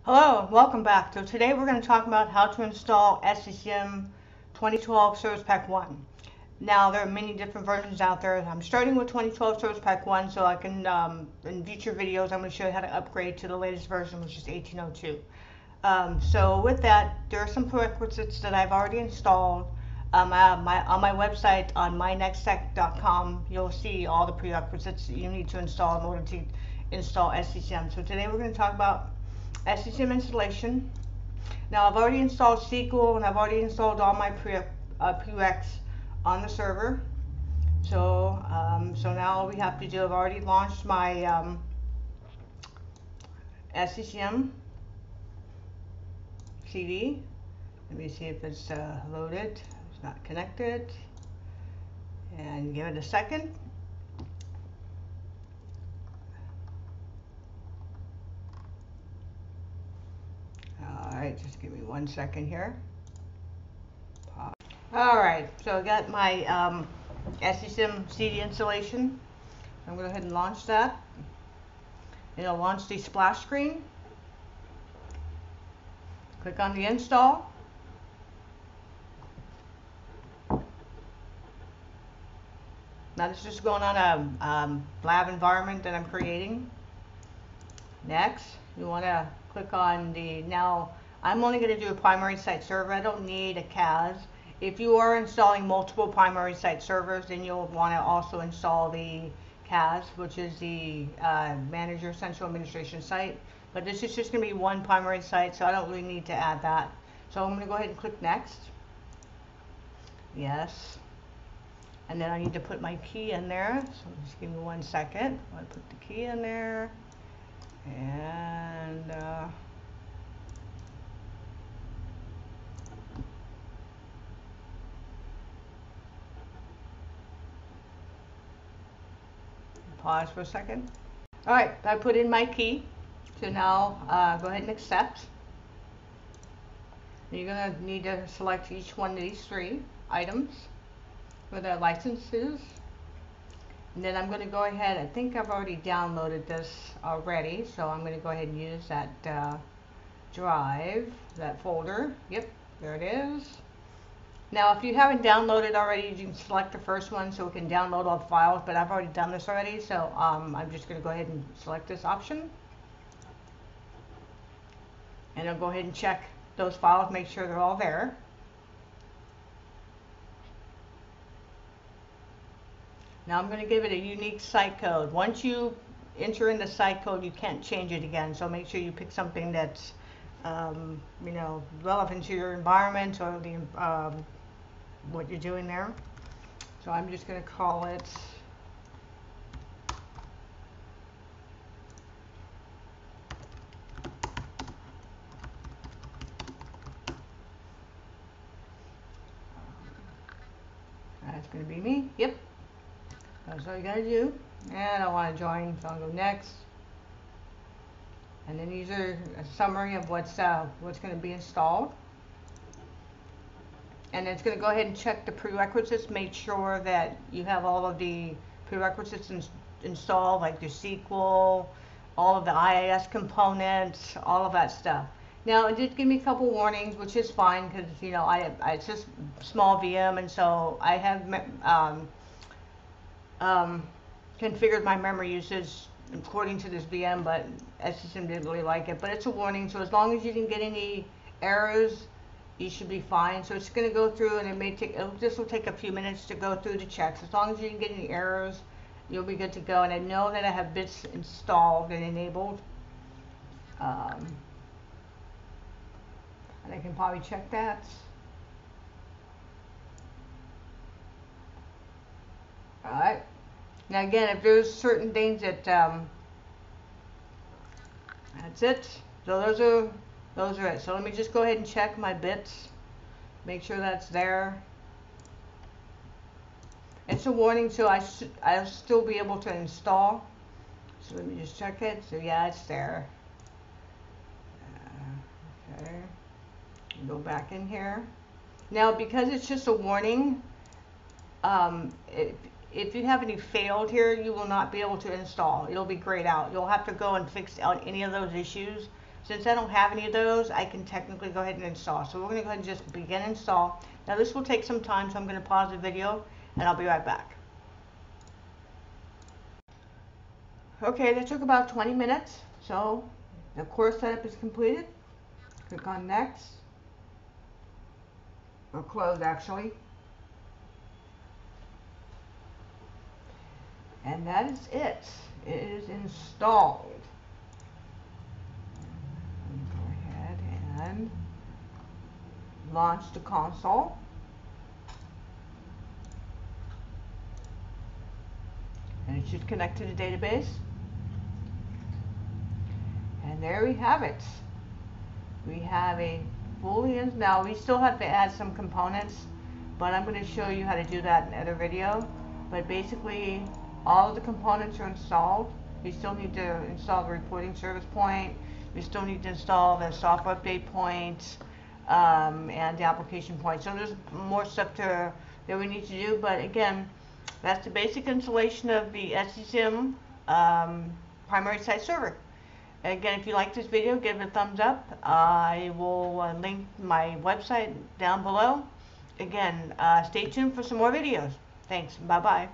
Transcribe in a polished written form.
Hello and welcome back. So today we're going to talk about how to install SCCM 2012 Service Pack 1. Now there are many different versions out there. I'm starting with 2012 Service Pack 1 so I can, in future videos, I'm going to show you how to upgrade to the latest version, which is 1802. So with that, there are some prerequisites that I've already installed. On my website on mynextech.com, you'll see all the prerequisites that you need to install in order to install SCCM. So today we're going to talk about SCCM installation. Now I've already installed SQL and I've already installed all my prereqs on the server. So now all we have to do, I've already launched my SCCM CD. Let me see if it's loaded. It's not connected. And give it a second. Alright, just give me 1 second here. Alright, so I got my SCCM CD installation. I'm going to go ahead and launch that. It'll launch the splash screen. Click on the install. Now this is just going on a lab environment that I'm creating. Next, you want to click on the, now I'm only going to do a primary site server. I don't need a CAS. If you are installing multiple primary site servers, then you'll want to also install the CAS, which is the Manager Central Administration site. But this is just going to be one primary site, so I don't really need to add that. So I'm going to go ahead and click next. Yes. And then I need to put my key in there. So just give me 1 second. I put the key in there. And pause for a second. Alright, I put in my key. So now go ahead and accept. You're going to need to select each one of these 3 items for the licenses. And then I'm going to go ahead, I think I've already downloaded this already, so I'm going to go ahead and use that drive, that folder. Yep, there it is. Now if you haven't downloaded already, you can select the first one so we can download all the files, but I've already done this already, so I'm just going to go ahead and select this option. And I'll go ahead and check those files, make sure they're all there. Now I'm going to give it a unique site code. Once you enter in the site code, you can't change it again. So make sure you pick something that's, you know, relevant to your environment or the what you're doing there. So I'm just going to call it that's going to be me. Yep. That's all you gotta do. And I want to join, so I'll go next. And then these are a summary of what's going to be installed. And it's going to go ahead and check the prerequisites. Make sure that you have all of the prerequisites installed, like the SQL, all of the IIS components, all of that stuff. Now it did give me a couple warnings, which is fine because you know it's just small VM, and so I have configured my memory usage according to this VM, but SCCM didn't really like it. But it's a warning, so as long as you didn't get any errors, you should be fine. So it's going to go through, and it may take, this will take a few minutes to go through the checks. As long as you didn't get any errors, you'll be good to go. And I know that I have bits installed and enabled, and I can probably check that. Alright. Now again, if there's certain things that, that's it. So those are it. So let me just go ahead and check my bits. Make sure that's there. It's a warning, so I'll still be able to install. So let me just check it. So yeah, it's there. Okay. Go back in here. Now because it's just a warning, if you have any failed here, you will not be able to install. It'll be grayed out. You'll have to go and fix out any of those issues. Since I don't have any of those, I can technically go ahead and install. So we're going to go ahead and just begin install. Now this will take some time, so I'm going to pause the video and I'll be right back. Okay, that took about 20 minutes. So the course setup is completed. Click on next, or close actually. And that is it. It is installed. Go ahead and launch the console. And it should connect to the database. And there we have it. We have a fully installed. Now we still have to add some components, but I'm going to show you how to do that in another video. But basically, all of the components are installed. We still need to install the reporting service point. We still need to install the software update point and the application point. So there's more stuff that we need to do. But again, that's the basic installation of the SCCM primary site server. Again, if you like this video, give it a thumbs up. I will link my website down below. Again, stay tuned for some more videos. Thanks. Bye-bye.